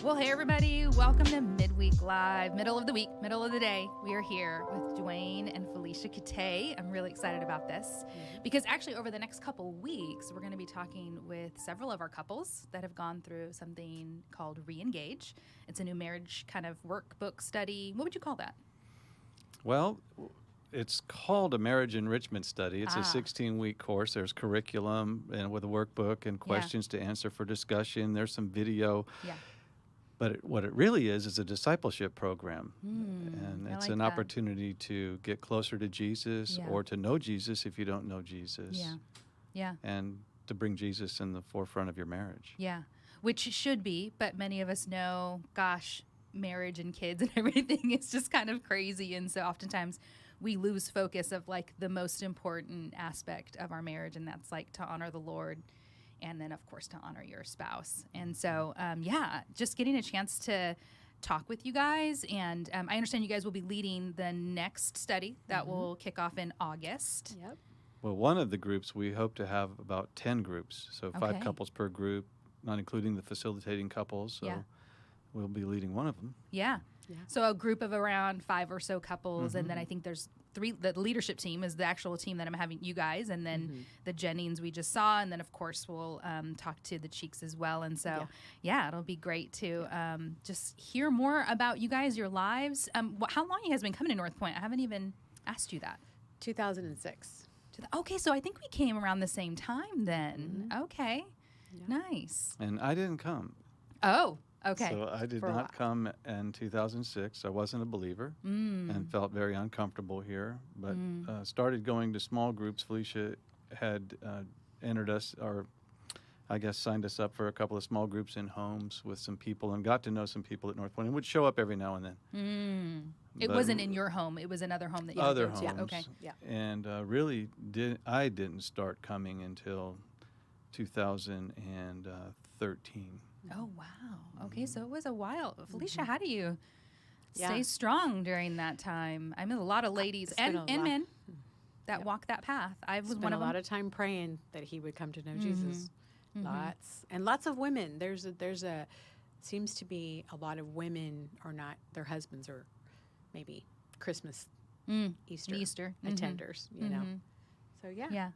Well, hey, everybody. Welcome to Midweek Live, middle of the week, middle of the day. We are here with Dwayne and Felicia Kitay. I'm really excited about this because actually over the next couple weeks, we're going to be talking with several of our couples that have gone through something called Reengage. It's a new marriage kind of workbook study. What would you call that? Well, it's called a marriage enrichment study. It's a 16-week course. There's curriculum and with a workbook and questions to answer for discussion. There's some video. Yeah. But what it really is a discipleship program. And it's an opportunity to get closer to Jesus or to know Jesus if you don't know Jesus. Yeah. And to bring Jesus in the forefront of your marriage. Yeah. Which should be, but many of us know, gosh, marriage and kids and everything is just kind of crazy. And so oftentimes we lose focus of like the most important aspect of our marriage, and that's like to honor the Lord. And then, of course, to honor your spouse. And so, just getting a chance to talk with you guys. And I understand you guys will be leading the next study that will kick off in August. Yep. Well, one of the groups, we hope to have about 10 groups. So 5 couples per group, not including the facilitating couples. So we'll be leading one of them. Yeah. So a group of around 5 or so couples. And then I think there's 3. The leadership team is the actual team that I'm having, you guys, and then the Jennings we just saw, and then of course we'll talk to the Cheeks as well. And so it'll be great to just hear more about you guys, your lives. How long you guys been coming to North Point? I haven't even asked you that. 2006. Okay, so I think we came around the same time then. Okay, nice. And I didn't come. Oh. Okay. So I did not come in 2006. I wasn't a believer and felt very uncomfortable here, but started going to small groups. Felicia had entered us, or I guess signed us up for a couple of small groups in homes with some people and got to know some people at North Point and would show up every now and then. It wasn't in your home. It was another home that you other had homes. Yeah. Okay. Yeah. And I didn't start coming until 2013. Oh, wow. Okay, so it was a while. Felicia, how do you stay strong during that time? I mean, a lot of ladies and men that walk that path. I was one of them. A lot of time praying that he would come to know Jesus. Lots of women. There's a seems to be a lot of women are not their husbands or maybe Christmas, Easter attenders. You know, so yeah.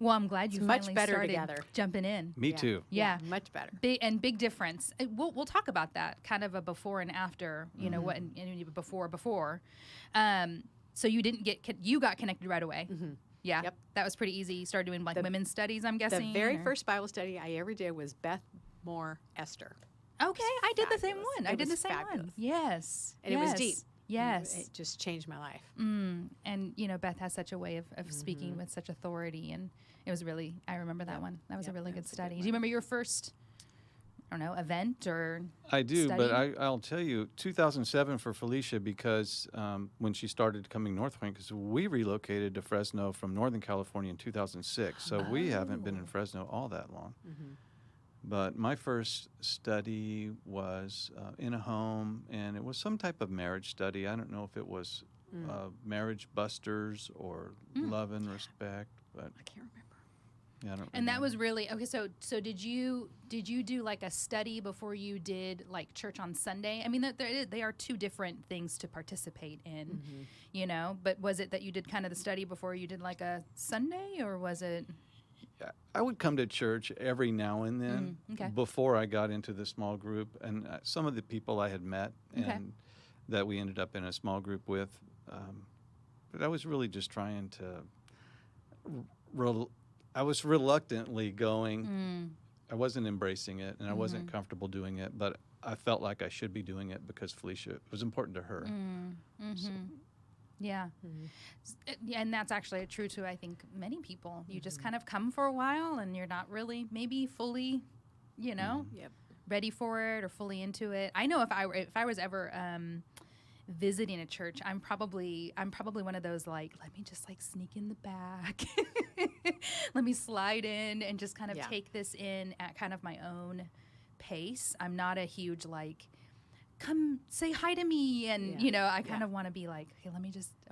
Well, I'm glad you much finally better started together. Jumping in. Me too. Yeah, much better. Big difference. We'll talk about that, kind of a before and after. You know what? And before. So you got connected right away. Yeah. Yep. That was pretty easy. You started doing like women's studies, I'm guessing. The very first Bible study I ever did was Beth Moore Esther. Okay, I did the same one. I did the same one. Yes. And it was deep. Yes. It just changed my life. And, Beth has such a way of speaking with such authority. And it was really, I remember that one. That was a really good study. Do you remember your first, event or I do, study? but I'll tell you, 2007 for Felicia because when she started coming North Point, because we relocated to Fresno from Northern California in 2006. So we haven't been in Fresno all that long. But my first study was in a home, and it was some type of marriage study. I don't know if it was Marriage Busters or Love and Respect, but I can't remember. Yeah, I don't and remember. that was really okay. So did you do like a study before you did like church on Sunday? I mean, they are 2 different things to participate in, But was it that you did kind of the study before you did like a Sunday, or was it? I would come to church every now and then before I got into the small group, and some of the people I had met and that we ended up in a small group with. But I was really just trying to. I was reluctantly going. I wasn't embracing it, and I wasn't comfortable doing it, but I felt like I should be doing it because Felicia, it was important to her. So. Yeah. And that's actually true to, I think, many people. You just kind of come for a while and you're not really maybe fully, ready for it or fully into it. I know if I was ever visiting a church, I'm probably one of those like, let me just like sneak in the back. Let me slide in and just kind of take this in at kind of my own pace. I'm not a huge like, come say hi to me, and I kind of want to be like, hey, I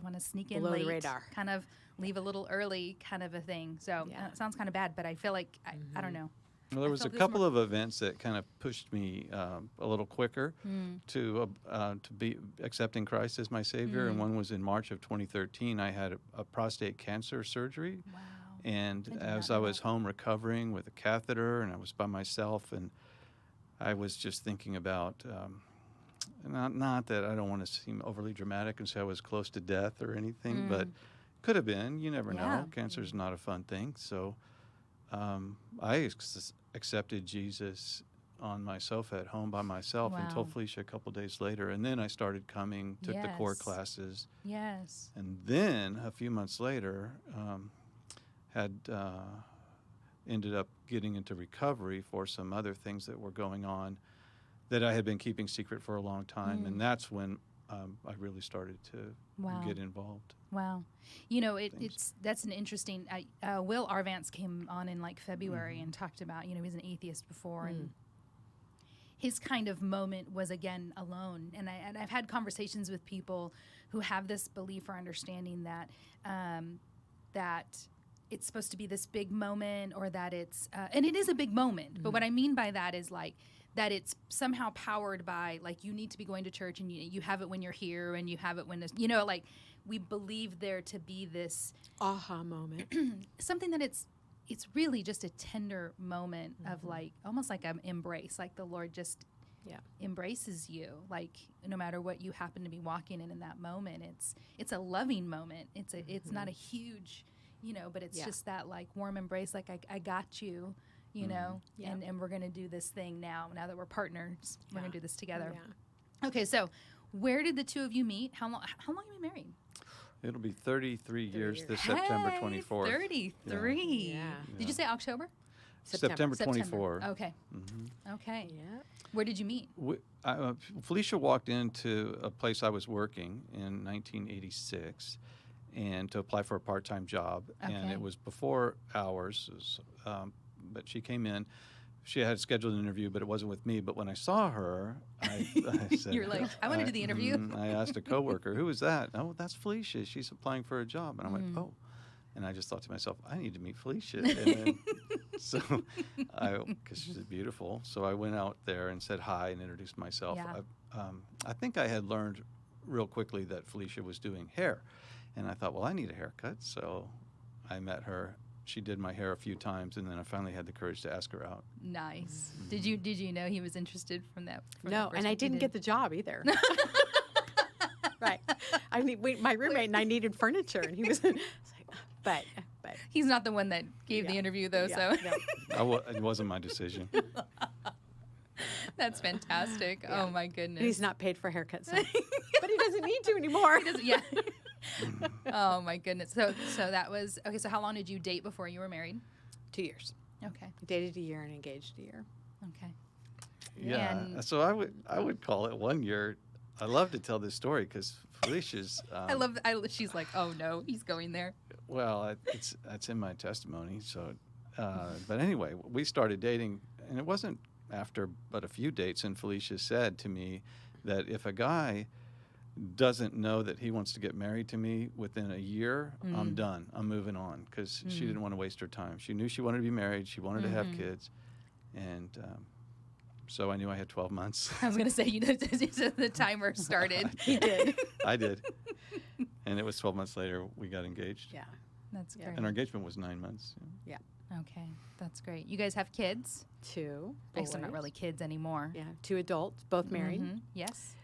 want to sneak in below late, the radar, kind of leave a little early, kind of a thing. So it sounds kind of bad, but I feel like I don't know. Well, there was a couple of events that kind of pushed me a little quicker to be accepting Christ as my Savior, and one was in March of 2013. I had a prostate cancer surgery, and as I was home recovering with a catheter, and I was by myself, and I was just thinking about, not that I don't want to seem overly dramatic and say I was close to death or anything, but could have been. You never know. Cancer is not a fun thing, so. I accepted Jesus on my sofa at home by myself and told Felicia a couple days later. And then I started coming, took the core classes. Yes. And then a few months later, had ended up getting into recovery for some other things that were going on that I had been keeping secret for a long time. And that's when I really started to get involved. Wow. You know, that's an interesting, Will Arvance came on in like February and talked about, you know, he was an atheist before and his kind of moment was again alone. And I've had conversations with people who have this belief or understanding that, that it's supposed to be this big moment or that it's, and it is a big moment. But what I mean by that is like, that it's somehow powered by, like, you need to be going to church and you have it when you're here and you have it when, you know, like, we believe there to be this aha moment. Something that it's really just a tender moment of, like, almost like an embrace, like the Lord just embraces you, like, no matter what you happen to be walking in that moment. It's a loving moment. It's not a huge, you know, but it's just that, like, warm embrace, like, I got you. You know, and we're going to do this thing now that we're partners. We're going to do this together. Okay, so where did the two of you meet? How long have you been married? It'll be 33 years this September 24th. 33. Yeah. Did you say October? September 24. Okay. Okay. Yeah. Where did you meet? Felicia walked into a place I was working in 1986 and to apply for a part-time job. And it was before hours. But she came in. She had scheduled an interview, but it wasn't with me. But when I saw her, I said, "You're like, I want to do the interview." I asked a coworker, "Who is that?" "Oh, that's Felicia. She's applying for a job." And I'm like, "Oh." And I just thought to myself, I need to meet Felicia. And then, so, because she's beautiful. So I went out there and said hi and introduced myself. Yeah. I think I had learned real quickly that Felicia was doing hair. And I thought, well, I need a haircut. So I met her. She did my hair a few times, and then I finally had the courage to ask her out. Nice. Did you know he was interested from that? No, and I didn't get the job either. Right. I mean, my roommate and I needed furniture, and he was like, but he's not the one that gave the interview, though. So it wasn't my decision. That's fantastic. Yeah. Oh my goodness. And he's not paid for haircuts, but he doesn't need to anymore. Yeah. Oh my goodness. So that was okay. So how long did you date before you were married? 2 years. Okay. Dated a year and engaged a year. Okay. Yeah. And so I would call it 1 year. I love to tell this story because Felicia's. She's like, oh no, he's going there. Well, that's in my testimony. So, but anyway, we started dating, and it wasn't after but a few dates. And Felicia said to me that if a guy doesn't know that he wants to get married to me within a year, I'm done. I'm moving on because she didn't want to waste her time. She knew she wanted to be married. She wanted to have kids. And so I knew I had 12 months. I was going to say, the timer started. He did. I did. And it was 12 months later we got engaged. Yeah. That's great. And our engagement was 9 months. Yeah. Okay. That's great. You guys have kids? 2 I guess they're not really kids anymore. Yeah. 2 adults, both married. Yes.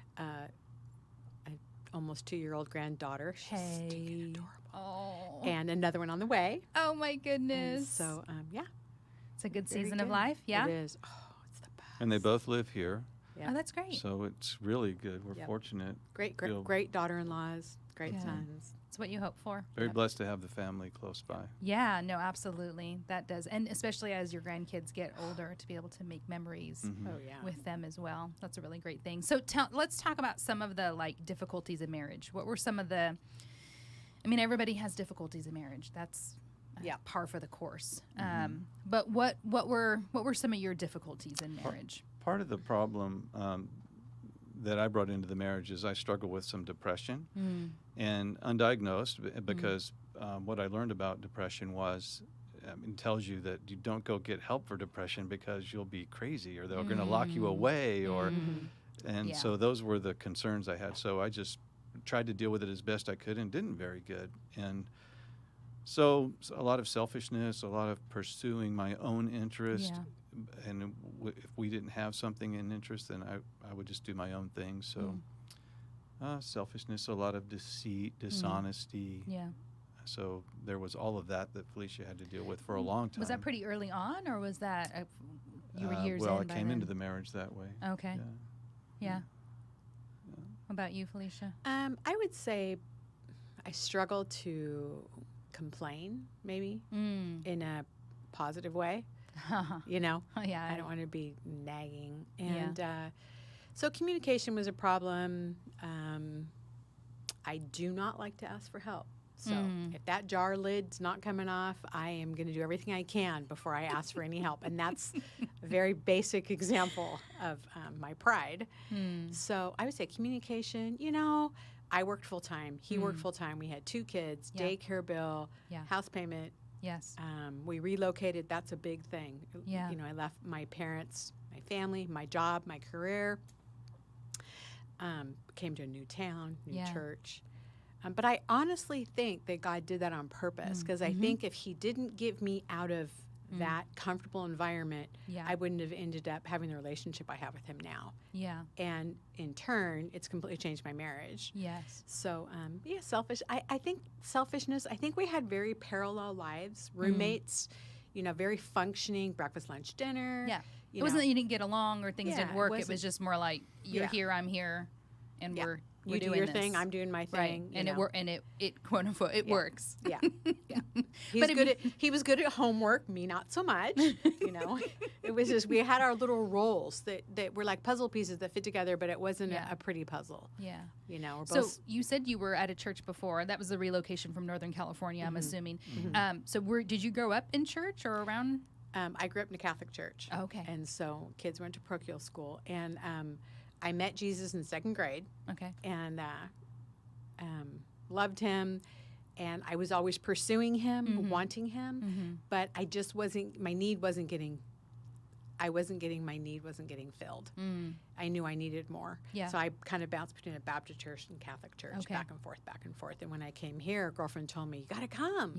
Almost 2-year-old granddaughter. She's stinking adorable. Oh. And another one on the way. Oh my goodness. And so, yeah. It's a good season of life. Yeah. It is. Oh, it's the best. And they both live here. Yeah. Oh, that's great. So it's really good. We're fortunate. Great daughter-in-laws, great sons. It's what you hope for. Very blessed to have the family close by. Yeah, no, absolutely. That does. And especially as your grandkids get older, to be able to make memories with them as well. That's a really great thing. So let's talk about some of the difficulties in marriage. What were some of the, I mean, everybody has difficulties in marriage. That's par for the course. But what were some of your difficulties in marriage? Part of the problem that I brought into the marriage is I struggle with some depression and undiagnosed because what I learned about depression was tells you that you don't go get help for depression because you'll be crazy or they're going to lock you away or and so those were the concerns I had. So I just tried to deal with it as best I could and didn't very good. And so a lot of selfishness, a lot of pursuing my own interest. And if we didn't have something in interest, then I would just do my own thing. So selfishness, a lot of deceit, dishonesty. So there was all of that Felicia had to deal with for a long time. Was that pretty early on, or was that you were years in well, by I came then? into the marriage that way. Okay. Yeah. What about you, Felicia? I would say I struggle to complain, maybe, in a positive way. You know? I don't want to be nagging. And so communication was a problem. I do not like to ask for help. So if that jar lid's not coming off, I am going to do everything I can before I ask for any help. And that's a very basic example of my pride. So I would say communication, I worked full time. He worked full time. We had 2 kids, daycare bill, house payment. Yes. We relocated. That's a big thing. Yeah. I left my parents, my family, my job, my career. Came to a new town, new church. But I honestly think that God did that on purpose because I think if he didn't get me out of that comfortable environment, I wouldn't have ended up having the relationship I have with him now. And in turn, it's completely changed my marriage. Yes. So, selfish. I think selfishness, I think we had very parallel lives. Roommates, very functioning, breakfast, lunch, dinner. Yeah. It wasn't that you didn't get along or things didn't work. It was just more like, you're here, I'm here, and we're you do doing your this. thing, I'm doing my thing. Right. And it quote unquote, it works. Yeah. He was good at homework, me not so much. It was just we had our little roles that were like puzzle pieces that fit together, but it wasn't a pretty puzzle. We're so you said you were at a church before. That was the relocation from Northern California, I'm assuming. So did you grow up in church or around? I grew up in a Catholic church. Okay. And so kids went to parochial school, and I met Jesus in 2nd grade. Okay. And loved him, and I was always pursuing him, wanting him, but I just wasn't. My need wasn't getting. My need wasn't getting filled. I knew I needed more. So I kind of bounced between a Baptist church and Catholic church, back and forth. And when I came here, a girlfriend told me, "You got to come."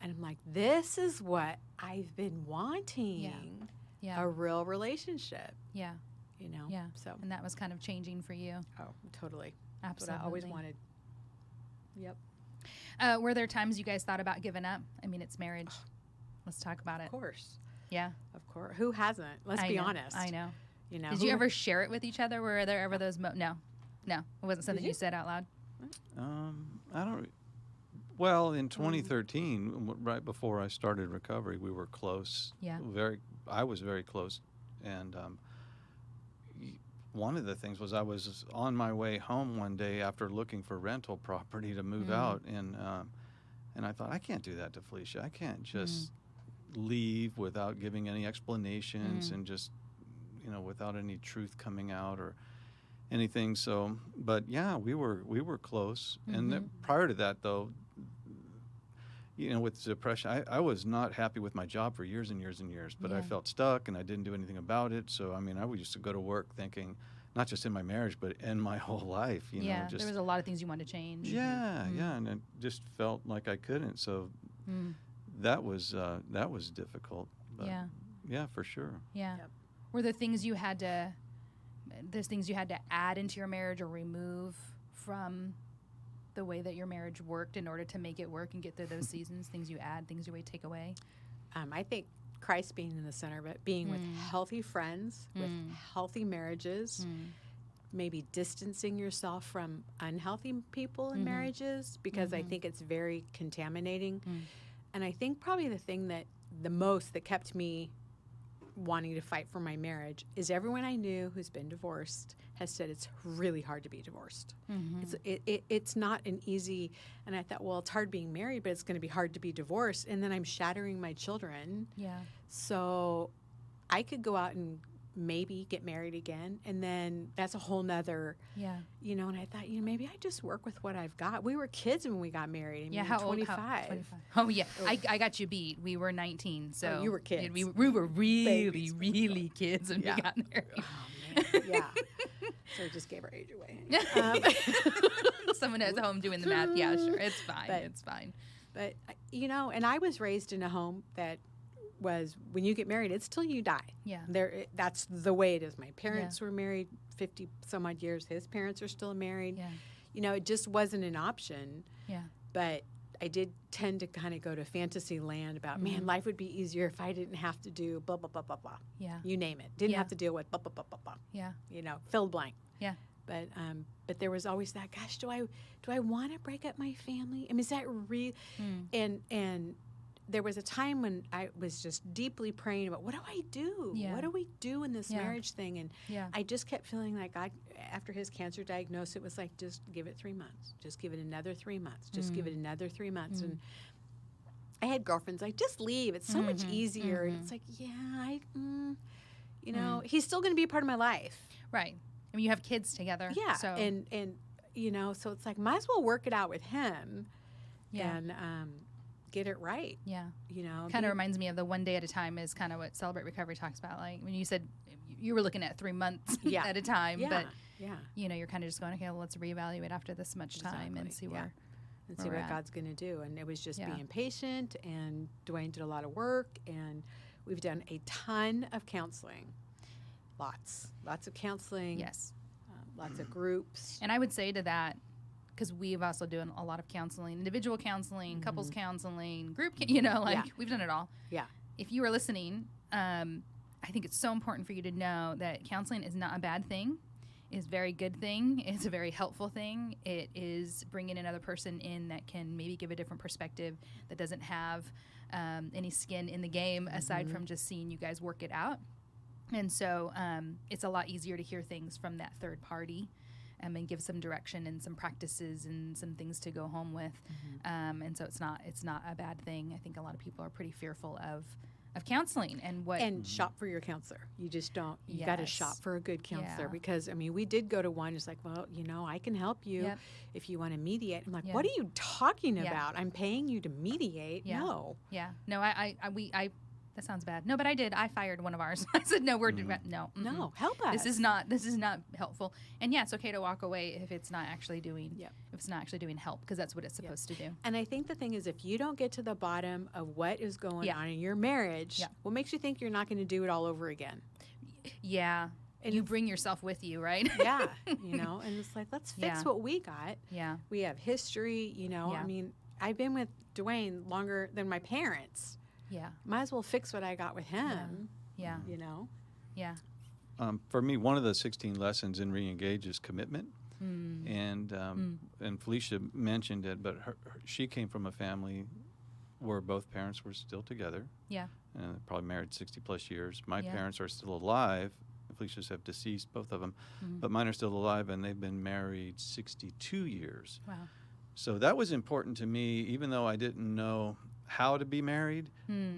And I'm like, "This is what I've been wanting. A real relationship." So And that was kind of changing for you. Oh, totally. Absolutely. What I always wanted. Were there times you guys thought about giving up? I mean, it's marriage. Let's talk about it. Of course. Yeah. Of course. Who hasn't? Let's be honest. I know. Did you ever share it with each other? Were there ever those No. It wasn't something you said out loud? I don't... Well, in 2013, right before I started recovery, we were close. I was very close. And one of the things was I was on my way home one day after looking for rental property to move out, and I thought, I can't do that to Felicia. I can't just leave without giving any explanations and just, without any truth coming out or anything. So, but yeah, we were close. And prior to that, though, with depression, I was not happy with my job for years and years and years, but I felt stuck and I didn't do anything about it. So, I used to go to work thinking, not just in my marriage, but in my whole life, there was a lot of things you wanted to change. And it just felt like I couldn't. So that was difficult. But yeah, for sure. Yeah. Were there things you had to add into your marriage or remove from the way that your marriage worked in order to make it work and get through those seasons? Things you add, things you take away? I think Christ being in the center of it, being with healthy friends, with healthy marriages, maybe distancing yourself from unhealthy people in marriages, because I think it's very contaminating. And I think probably the thing that kept me wanting to fight for my marriage is everyone I knew who's been divorced has said it's really hard to be divorced. It's not an easy, and I thought, well, it's hard being married, but it's going to be hard to be divorced. And then I'm shattering my children. So I could go out and maybe get married again. And then that's a whole nother, you know, and I thought, you know, maybe I just work with what I've got. We were kids when we got married. I mean, how 25. old? 25. Oh, yeah. I got you beat. We were 19. So you were kids. We were really, really kids when we got married. Oh, man. Yeah. So we just gave our age away. Someone at home doing the math. Yeah, sure. It's fine. It's fine. But, you know, and I was raised in a home that was, when you get married, it's till you die. Yeah. That's the way it is. My parents were married 50 some odd years. His parents are still married. Yeah. You know, it just wasn't an option. Yeah. But I did tend to kind of go to fantasy land about, man, life would be easier if I didn't have to do blah, blah, blah, blah, blah. Yeah. You name it. Didn't have to deal with blah, blah, blah, blah, blah. Yeah. You know, fill blank. Yeah. But there was always that, gosh, do I want to break up my family? I mean, is that real? And there was a time when I was just deeply praying about, what do I do? Yeah. What do we do in this marriage thing? And Yeah. I just kept feeling like God, after his cancer diagnosis, it was like, just give it 3 months. Just give it another 3 months. Just give it another 3 months. And I had girlfriends like, just leave. It's so much easier. And it's like, you know, he's still going to be a part of my life. Right. I mean, you have kids together. Yeah. So. And you know, so it's like, might as well work it out with him. Yeah. And get it right. Yeah. You know, Kind of reminds me of the one day at a time is kind of what Celebrate Recovery talks about. Like when you said you were looking at 3 months at a time, but you know, you're kind of just going, okay, well, let's reevaluate after this much time and see where see what God's going to do. And it was just being patient, and Dwayne did a lot of work, and we've done a ton of counseling. Lots of counseling. Yes. Lots of groups. And I would say to that, because we've also done a lot of counseling, individual counseling, couples counseling, group, you know, like we've done it all. Yeah. If you are listening, I think it's so important for you to know that counseling is not a bad thing. It's a very good thing. It's a very helpful thing. It is bringing another person in that can maybe give a different perspective, that doesn't have any skin in the game aside from just seeing you guys work it out. And so it's a lot easier to hear things from that third party and give some direction and some practices and some things to go home with. And so it's not a bad thing. I think a lot of people are pretty fearful of counseling and shop for your counselor. You just don't. You got to shop for a good counselor because I mean, we did go to one. It's like, well, you know, I can help you if you want to mediate. I'm like, what are you talking about? I'm paying you to mediate. No. Yeah. No. I that sounds bad. No, but I did. I fired one of ours. I said, no, we're no. No, help us. This is not helpful. And yeah, it's okay to walk away if it's not actually doing if it's not actually doing help, because that's what it's supposed to do. And I think the thing is, if you don't get to the bottom of what is going on in your marriage, what makes you think you're not going to do it all over again? Yeah. And you bring yourself with you, right? Yeah. You know, and it's like, let's fix what we got. Yeah. We have history, you know. I mean, I've been with Dwayne longer than my parents. Yeah. Might as well fix what I got with him. Yeah. You know? Yeah. For me, one of the 16 lessons in Reengage is commitment. And Felicia mentioned it, but she came from a family where both parents were still together. Yeah. And probably married 60 plus years. My parents are still alive. Felicia's have deceased, both of them. But mine are still alive, and they've been married 62 years. Wow. So that was important to me, even though I didn't know how to be married.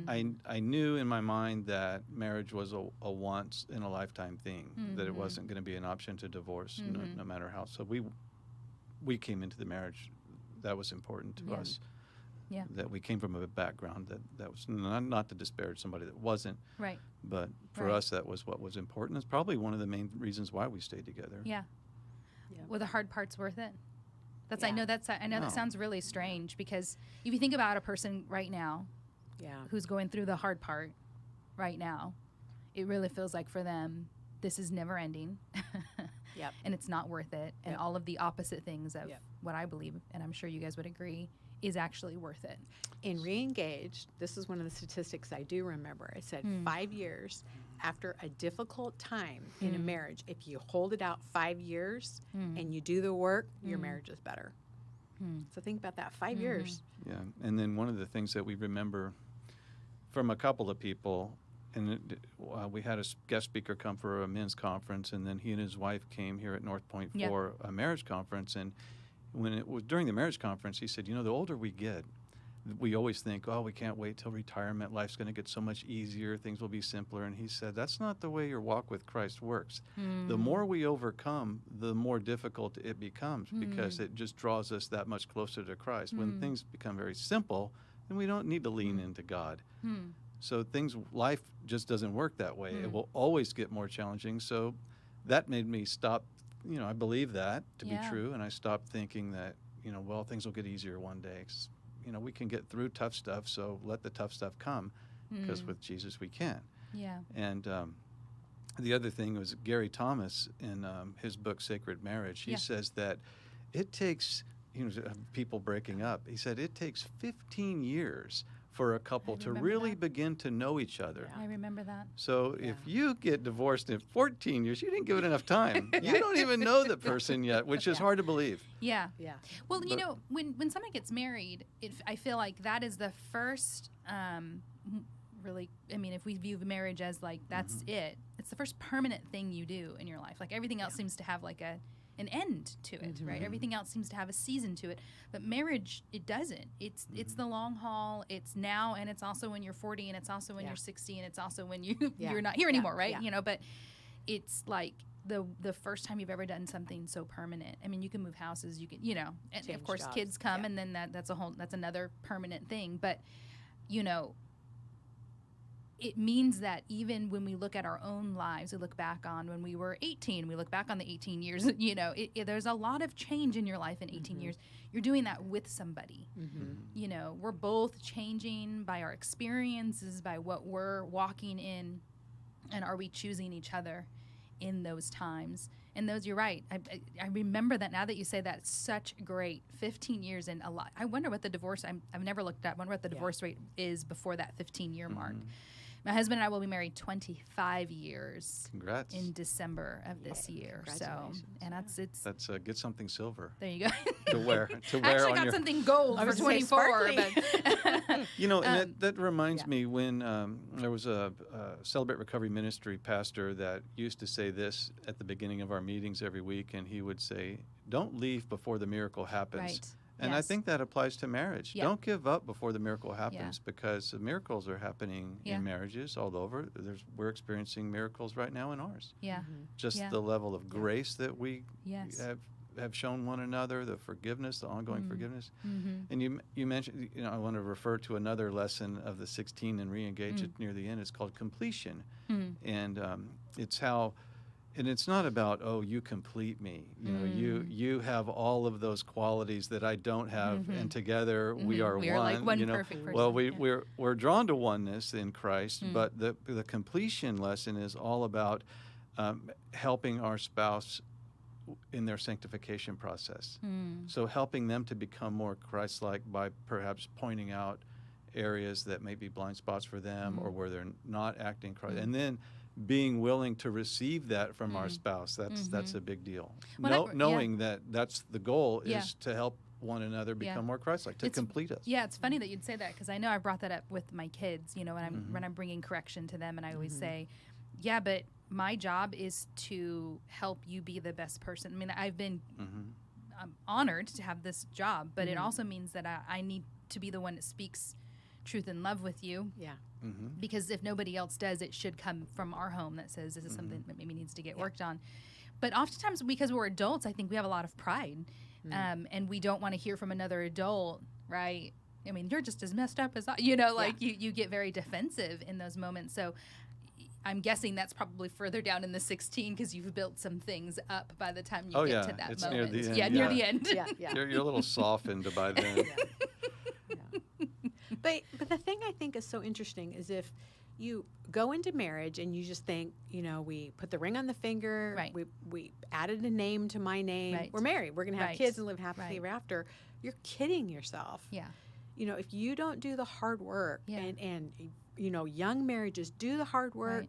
I knew in my mind that marriage was a once in a lifetime thing, that it wasn't going to be an option to divorce no matter how. So we came into the marriage, that was important to us. Yeah. That we came from a background that was not to disparage somebody that wasn't. Right. But for us, that was what was important. It's probably one of the main reasons why we stayed together. Yeah. Well, the hard part's worth it. I know that sounds really strange, because if you think about a person right now who's going through the hard part right now, it really feels like for them this is never ending. And it's not worth it. And all of the opposite things of what I believe, and I'm sure you guys would agree, is actually worth it. In Reengage, this is one of the statistics I do remember. I said 5 years after a difficult time in a marriage, if you hold it out 5 years and you do the work, your marriage is better. So think about that, 5 years. Yeah, and then one of the things that we remember from a couple of people, and we had a guest speaker come for a men's conference, and then he and his wife came here at North Point for a marriage conference. And when it was during the marriage conference, he said, you know, the older we get, we always think, oh, we can't wait till retirement. Life's going to get so much easier. Things will be simpler. And he said, that's not the way your walk with Christ works. The more we overcome, the more difficult it becomes because it just draws us that much closer to Christ. When things become very simple, then we don't need to lean into God. So life just doesn't work that way. It will always get more challenging. So that made me stop, I believe that to be true. And I stopped thinking that, well, things will get easier one day. We can get through tough stuff, so let the tough stuff come, because with Jesus we can. Yeah. And the other thing was Gary Thomas in his book Sacred Marriage. He says that it takes, people breaking up. He said it takes 15 years for a couple to really begin to know each other. I remember that. So if you get divorced in 14 years, you didn't give it enough time. You don't even know the person yet, which is hard to believe. Yeah. Yeah. Well, when someone gets married, I feel like that is the first really, if we view marriage as like that's it, it's the first permanent thing you do in your life. Like everything else seems to have like an end to it, right? Everything else seems to have a season to it, but marriage, it doesn't. It's the long haul. It's now, and it's also when you're 40, and it's also when you're 60, and it's also when you're not here anymore, right? But it's like the first time you've ever done something so permanent. You can move houses, you can, and change of course jobs. kids come, and then that's another permanent thing. But it means that even when we look at our own lives, we look back on when we were 18, we look back on the 18 years, there's a lot of change in your life in 18 years. You're doing that with somebody. We're both changing by our experiences, by what we're walking in, and are we choosing each other in those times? And those, you're right. I remember that now that you say that. It's such great 15 years and a lot. I wonder what the divorce, I've never looked at, I wonder what the divorce rate is before that 15-year mark. My husband and I will be married 25 years. Congrats. In December of this year. So, and that's get something silver. There you go. to wear. I actually got something gold for 24. And that reminds me when there was a Celebrate Recovery Ministry pastor that used to say this at the beginning of our meetings every week, and he would say, "Don't leave before the miracle happens." Right. And I think that applies to marriage. Yeah. Don't give up before the miracle happens, because the miracles are happening in marriages all over. We're experiencing miracles right now in ours. Yeah. Just the level of grace that we have shown one another, the forgiveness, the ongoing forgiveness. And you mentioned, I want to refer to another lesson of the 16 in Reengage near the end. It's called completion. And it's how... And it's not about, oh, you complete me. You have all of those qualities that I don't have, and together we are one. We are like one perfect person. Well, we're drawn to oneness in Christ, but the completion lesson is all about helping our spouse in their sanctification process. So helping them to become more Christ-like by perhaps pointing out areas that may be blind spots for them or where they're not acting Christ. And then being willing to receive that from our spouse, that's a big deal. Knowing that that's the goal is to help one another become more Christ-like, to complete us. Yeah, it's funny that you'd say that, because I know I brought that up with my kids, when I'm bringing correction to them, and I always say, yeah, but my job is to help you be the best person. I've been honored to have this job, but it also means that I need to be the one that speaks truth and love with you. Yeah. Because if nobody else does, it should come from our home that says this is something that maybe needs to get worked on. But oftentimes, because we're adults, I think we have a lot of pride, and we don't want to hear from another adult, right? You're just as messed up as I, you get very defensive in those moments. So I'm guessing that's probably further down in the 16, because you've built some things up by the time you get to that it's moment. Near the end. Near the end. You're a little softened by then. But the thing I think is so interesting is if you go into marriage and you just think, we put the ring on the finger, we added a name to my name, we're married, we're going to have kids and live happily ever after. You're kidding yourself. Yeah. If you don't do the hard work, and young marriages do the hard work,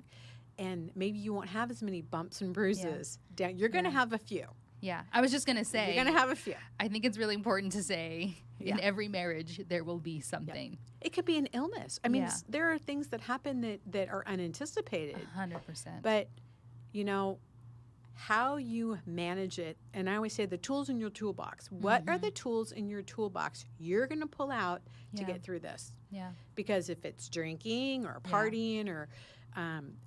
and maybe you won't have as many bumps and bruises. You're going to have a few. Yeah, I was just going to say. You're going to have a few. I think it's really important to say in every marriage there will be something. It could be an illness. There are things that happen that are unanticipated. 100%. But, how you manage it. And I always say the tools in your toolbox. What are the tools in your toolbox you're going to pull out to get through this? Yeah. Because if it's drinking or partying or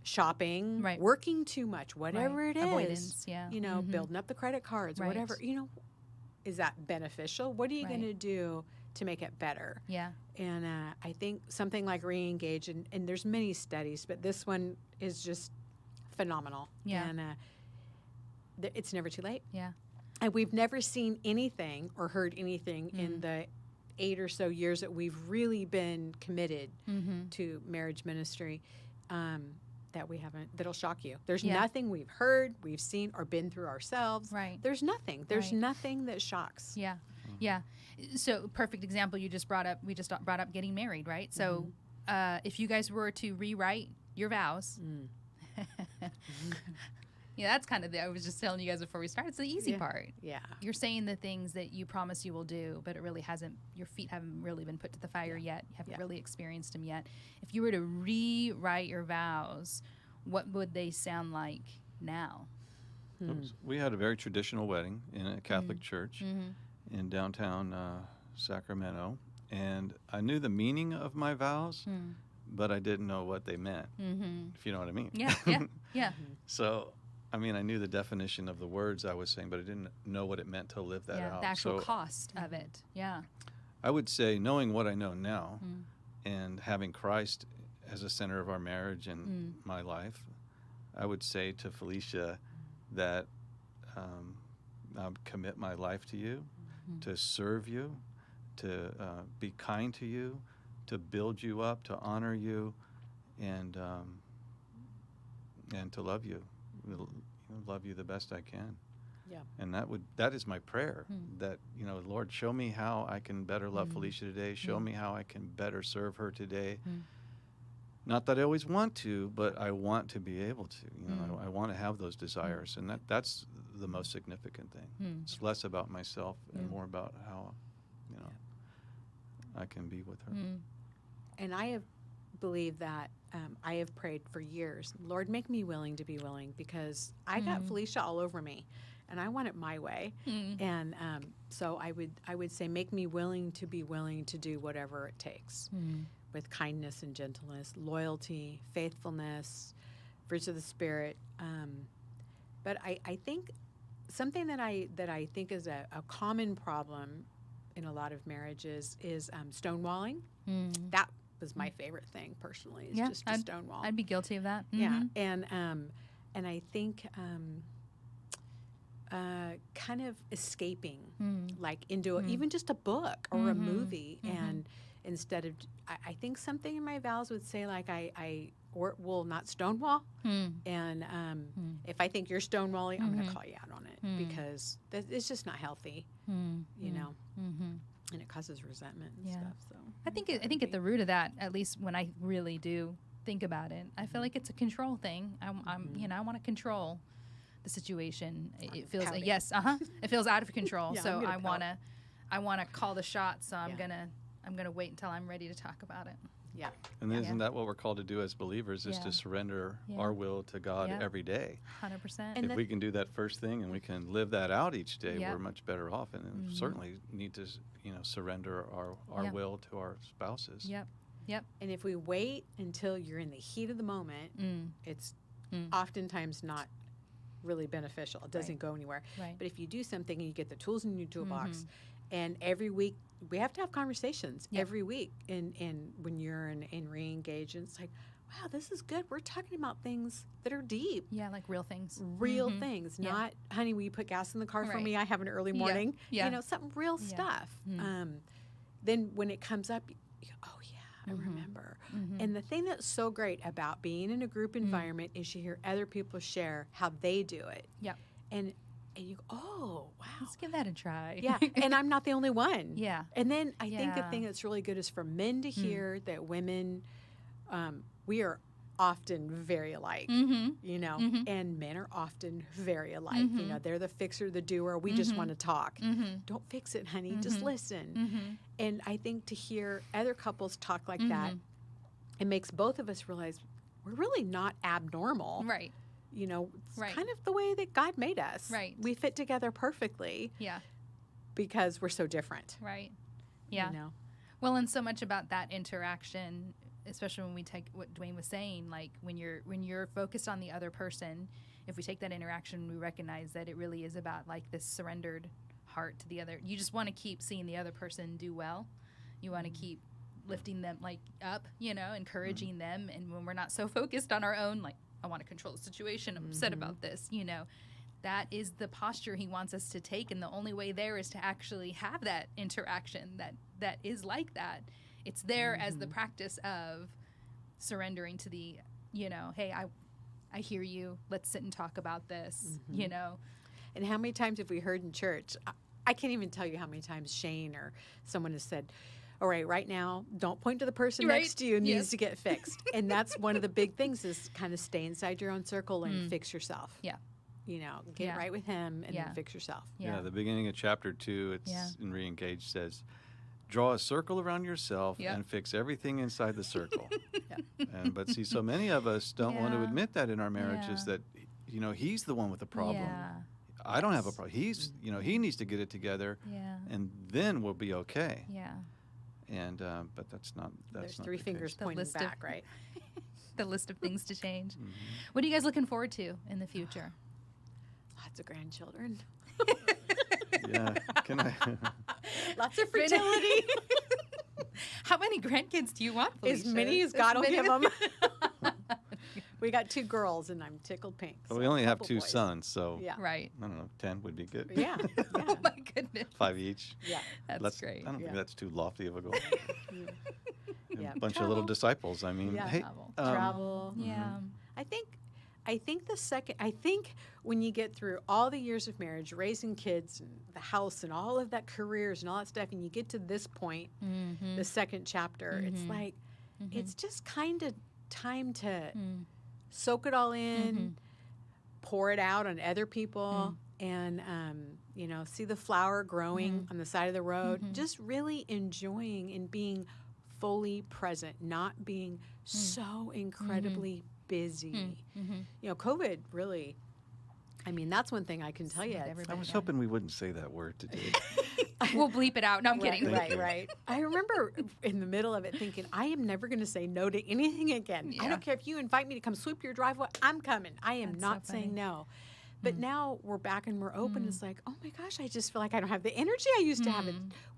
shopping, Right. working too much, whatever it is, avoidance, you know, building up the credit cards, Right. whatever, you know, is that beneficial? What are you going to do to make it better? Yeah. And I think something like Reengage, and there's many studies, but this one is just phenomenal. Yeah. And it's never too late. Yeah. And we've never seen anything or heard anything in the 8 or so years that we've really been committed to marriage ministry that we haven't, that'll shock you. There's nothing we've heard, we've seen, or been through ourselves. Right. There's nothing. There's nothing that shocks. Yeah. Yeah. So perfect example you just brought up. We just brought up getting married, right? So if you guys were to rewrite your vows, yeah, that's kind of I was just telling you guys before we started. It's the easy part. Yeah. You're saying the things that you promise you will do, but it really hasn't. Your feet haven't really been put to the fire yet. You haven't really experienced them yet. If you were to rewrite your vows, what would they sound like now? We had a very traditional wedding in a Catholic church in downtown Sacramento, and I knew the meaning of my vows, but I didn't know what they meant, if you know what I mean. Yeah. So, I mean, I knew the definition of the words I was saying, but I didn't know what it meant to live that out. The actual so cost of it. Yeah. I would say, knowing what I know now and having Christ as a center of our marriage and my life, I would say to Felicia that I would commit my life to you, to serve you, to be kind to you, to build you up, to honor you, and to love you. Love you the best I can. Yeah. And that is my prayer, that, Lord, show me how I can better love Felicia today. Show me how I can better serve her today. Not that I always want to, but I want to be able to. I want to have those desires, and that's the most significant thing. It's less about myself and more about how, I can be with her. And I have believed that I have prayed for years, Lord, make me willing to be willing, because I got Felicia all over me, and I want it my way. And so I would say, make me willing to be willing to do whatever it takes, with kindness and gentleness, loyalty, faithfulness, fruits of the Spirit. But I think something that I think is a common problem in a lot of marriages is stonewalling. That was my favorite thing personally, is just to stonewall. I'd be guilty of that. Yeah, and I think kind of escaping, like into even just a book or a movie, and instead of, I think something in my vows would say, like, I will not stonewall, and if I think you're stonewalling, I'm going to call you out on it, because it's just not healthy, and it causes resentment and stuff. So I think at the root of that, at least when I really do think about it, I feel like it's a control thing. I want to control the situation. It feels it feels out of control. So I want to call the shots. So I'm gonna wait until I'm ready to talk about it. Yeah. And isn't that what we're called to do as believers, is to surrender our will to God every day? 100%. If we can do that first thing and we can live that out each day, we're much better off. And we certainly need to, surrender our will to our spouses. Yep. And if we wait until you're in the heat of the moment, it's oftentimes not really beneficial. It doesn't go anywhere. Right. But if you do something and you get the tools in your toolbox, and every week we have to have conversations every week. And when you're in Reengage, and it's like, wow, this is good. We're talking about things that are deep. Yeah, like real things. Real things, not, honey, will you put gas in the car for me? I have an early morning. Yeah. Something real stuff. Then when it comes up, you go, oh, yeah, I remember. And the thing that's so great about being in a group environment is you hear other people share how they do it. Yep. And you go, oh, wow. Let's give that a try. Yeah, and I'm not the only one. Yeah. And then I think the thing that's really good is for men to hear that women, we are often very alike, and men are often very alike. They're the fixer, the doer. We just want to talk. Don't fix it, honey. Just listen. And I think to hear other couples talk like that, it makes both of us realize we're really not abnormal. Right. you know, it's Right. kind of the way that God made us. Right. We fit together perfectly Yeah. because we're so different. Right. Yeah. You know? Well, and so much about that interaction, especially when we take what Dwayne was saying, like when you're focused on the other person, if we take that interaction, we recognize that it really is about like this surrendered heart to the other. You just want to keep seeing the other person do well. You want to keep lifting them like up, you know, encouraging them. And when we're not so focused on our own, like, I want to control the situation, I'm upset about this, you know, that is the posture he wants us to take. And the only way there is to actually have that interaction that is like that. It's there as the practice of surrendering to the, you know, hey, I hear you. Let's sit and talk about this, you know. And how many times have we heard in church? I can't even tell you how many times Shane or someone has said, all right now, don't point to the person next to you. It needs to get fixed. And that's one of the big things is kind of stay inside your own circle and fix yourself. Yeah. You know, get right with him and then fix yourself. Yeah, the beginning of chapter 2, it's in Reengage says, draw a circle around yourself and fix everything inside the circle. But see, so many of us don't want to admit that in our marriages that, you know, he's the one with the problem. Yeah. I don't have a problem. He's, you know, he needs to get it together, and then we'll be okay. Yeah. And but that's not. There's not 3 the fingers case. pointing back, right? The list of things to change. What are you guys looking forward to in the future? Lots of grandchildren. Yeah. Can I? Lots of fertility. How many grandkids do you want, Felicia? As many as God will give them. We got 2 girls, and I'm tickled pink. Well, so we only have couple 2 boys. sons, so Right. I don't know. 10 would be good. Yeah. Oh my goodness. 5 each. Yeah. That's great. I don't think that's too lofty of a goal. Yeah. A bunch of little disciples. I mean, Yeah. hey, Travel. Yeah. I think when you get through all the years of marriage, raising kids and the house and all of that careers and all that stuff, and you get to this point, the second chapter, it's like, it's just kind of time to soak it all in, pour it out on other people, and, you know, see the flower growing on the side of the road, just really enjoying and being fully present, not being so incredibly busy. You know, COVID really, I mean, that's one thing I can tell you. I was hoping we wouldn't say that word today. We'll bleep it out. No, I'm kidding. Right. I remember in the middle of it thinking, I am never going to say no to anything again. I don't care if you invite me to come sweep your driveway. I'm coming. I am not saying no. But now we're back and we're open. It's like, oh my gosh, I just feel like I don't have the energy I used to have.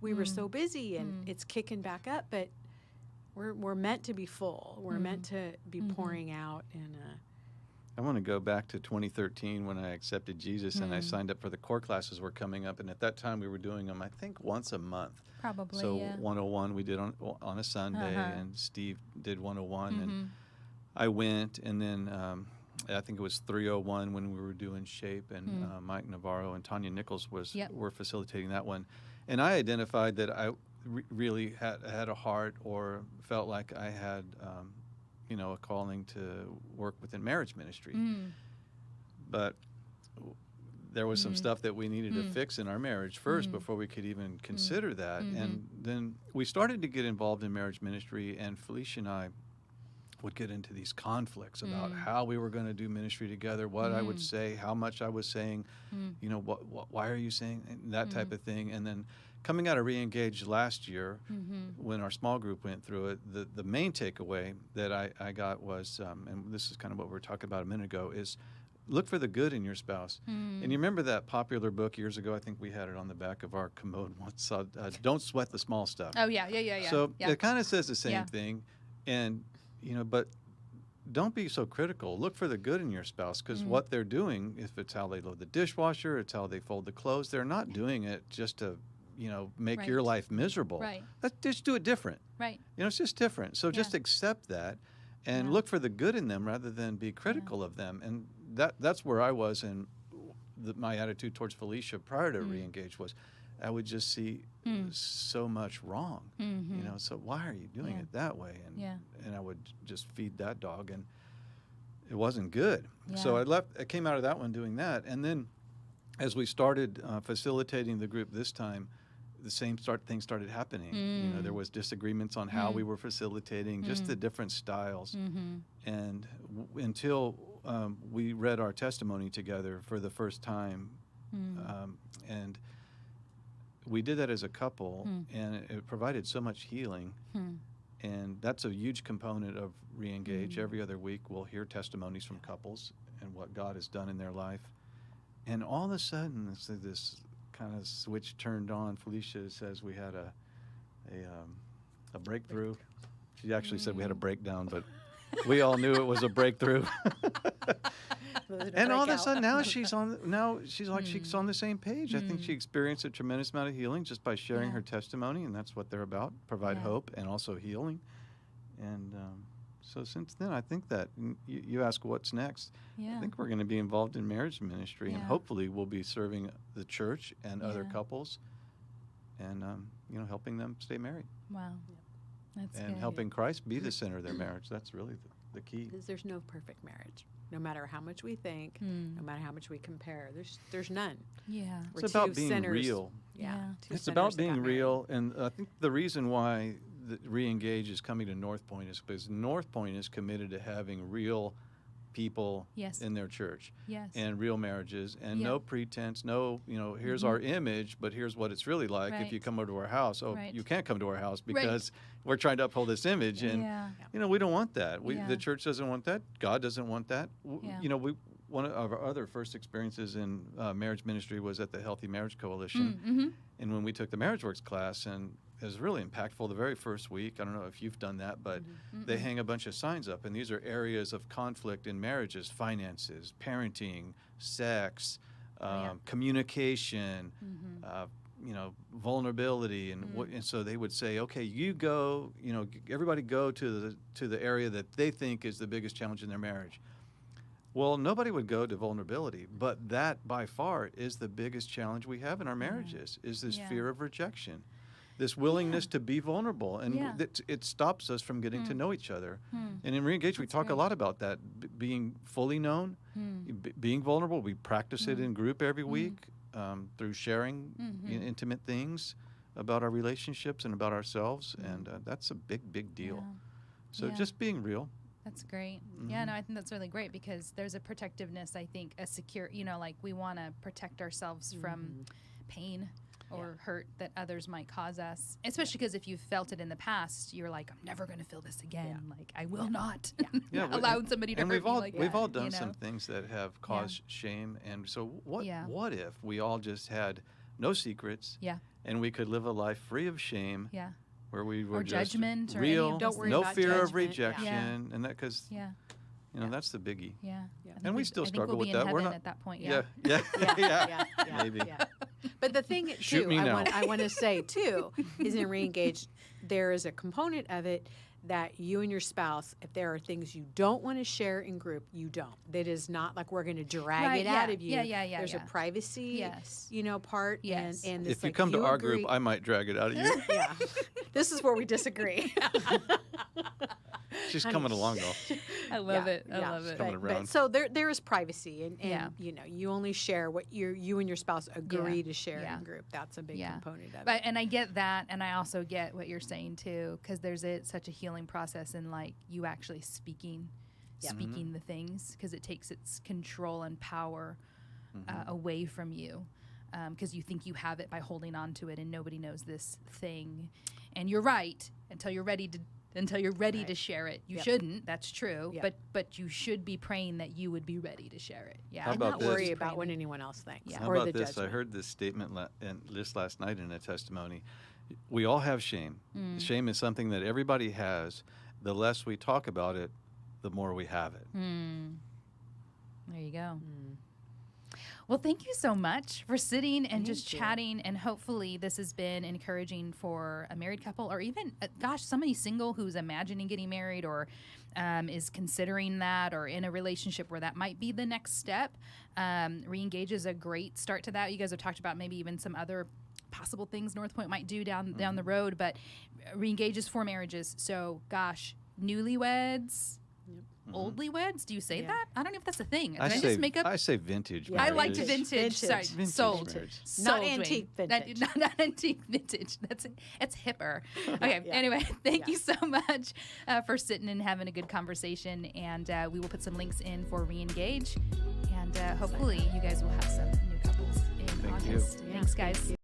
We were so busy and it's kicking back up. But we're meant to be full. We're meant to be pouring out. And I want to go back to 2013 when I accepted Jesus and I signed up for the core classes were coming up. And at that time we were doing them, I think, once a month. Probably, So 101 we did on a Sunday and Steve did 101 and I went, and then I think it was 301 when we were doing Shape, and Mike Navarro and Tanya Nichols were facilitating that one. And I identified that I really had a heart or felt like I had you know, a calling to work within marriage ministry. But there was some stuff that we needed to fix in our marriage first before we could even consider that. And then we started to get involved in marriage ministry, and Felicia and I would get into these conflicts about how we were going to do ministry together, what I would say, how much I was saying, you know, why are you saying that type of thing. And then coming out of Reengage last year, when our small group went through it, the main takeaway that I got was, and this is kind of what we were talking about a minute ago, is look for the good in your spouse. And you remember that popular book years ago? I think we had it on the back of our commode once, Don't Sweat the Small Stuff. Oh, yeah. So it kind of says the same thing. And, you know, but don't be so critical. Look for the good in your spouse, because what they're doing, if it's how they load the dishwasher, it's how they fold the clothes, they're not doing it just to, you know, make your life miserable. Let's just do it different. You know, it's just different. So just accept that and look for the good in them rather than be critical of them. And that's where I was, and my attitude towards Felicia prior to Reengage was I would just see so much wrong. You know, so why are you doing it that way? And I would just feed that dog, and it wasn't good. So I came out of that one doing that. And then as we started facilitating the group this time, the same thing started happening. You know, there was disagreements on how we were facilitating, just the different styles. And until we read our testimony together for the first time, and we did that as a couple, and it provided so much healing. And that's a huge component of Reengage. Every other week, we'll hear testimonies from couples and what God has done in their life. And all of a sudden, this kind of switch turned on. Felicia says we had a breakthrough. She actually said we had a breakdown, but we all knew it was a breakthrough. And all of a sudden, now she's on the same page. I think she experienced a tremendous amount of healing just by sharing her testimony, and that's what they're about: provide hope and also healing. And so since then, I think that you ask what's next. I think we're going to be involved in marriage ministry, and hopefully we'll be serving the church and other couples, and helping them stay married. Wow, that's and good. helping Christ be the center of their marriage. That's really the key. Because there's no perfect marriage. No matter how much we think, no matter how much we compare, there's none. Yeah. It's about being real. It's about being real, and I think the reason why the Reengage is coming to North Point is because North Point is committed to having real people in their church and real marriages and no pretense, no, here's our image, but here's what it's really like if you come over to our house. You can't come to our house because we're trying to uphold this image, and we don't want that. The church doesn't want that. God doesn't want that. One of our other first experiences in marriage ministry was at the Healthy Marriage Coalition, and when we took the Marriage Works class, and it was really impactful the very first week. I don't know if you've done that, but they hang a bunch of signs up, and these are areas of conflict in marriages: finances, parenting, sex, communication, vulnerability, and so they would say, okay, you go, everybody go to the area that they think is the biggest challenge in their marriage. Well, nobody would go to vulnerability, but that by far is the biggest challenge we have in our marriages, is this fear of rejection. This willingness to be vulnerable, and it stops us from getting to know each other. And in Reengage, we talk a lot about that, being fully known, being vulnerable. We practice it in group every week through sharing intimate things about our relationships and about ourselves, and that's a big, big deal. So just being real. That's great. Yeah, no, I think that's really great because there's a protectiveness, I think, a secure, like we want to protect ourselves from pain or hurt that others might cause us, especially because if you've felt it in the past, you're like, I'm never going to feel this again. Like, I will not allow somebody to hurt me like that. We've all done some things that have caused shame. And so what if we all just had no secrets and we could live a life free of shame where we were just judgment real, or don't worry no about fear judgment. of rejection, and that because that's the biggie. And we still I think struggle we'll with be in that. We're heaven not at that point. Maybe. But the thing Shoot too, me now. I want to say too, is in Reengage, there is a component of it that you and your spouse, if there are things you don't want to share in group, you don't. That is not like we're going to drag it out of you. There's a privacy, part. Yes. And if you like come to our agree. group, I might drag it out of you. This is where we disagree. She's coming along though. I love it. I love it. Coming around. So there is privacy, and you only share what you and your spouse agree to share in group. That's a big component of it. And I get that, and I also get what you're saying too, because there's such a healing process in like you actually speaking the things, because it takes its control and power away from you, because you think you have it by holding on to it, and nobody knows this thing. And you're right until you're ready to share it. You shouldn't. That's true. But you should be praying that you would be ready to share it. How and about not this? worry about what anyone else thinks. How or about the this? judgment. I heard this statement last night in a testimony. We all have shame. Shame is something that everybody has. The less we talk about it, the more we have it. There you go. Well, thank you so much for sitting and just chatting, and hopefully this has been encouraging for a married couple, or even, somebody single who's imagining getting married, or is considering that, or in a relationship where that might be the next step. Reengage is a great start to that. You guys have talked about maybe even some other possible things North Point might do down the road, but Reengage is for marriages. So, newlyweds, Oldly weds? Do you say Yeah. that? I don't know if that's a thing. Did I I just make up? I say vintage. Yeah. I liked marriages. vintage. Sorry, Vintage. sold. marriage. Not Sold, Dwayne. antique vintage. Not antique vintage. It's hipper. Okay. Yeah. Anyway, thank Yeah. you so much for sitting and having a good conversation. And we will put some links in for Reengage. And hopefully you guys will have some new couples in Thank you. August. Yeah, Thanks, thank guys. you.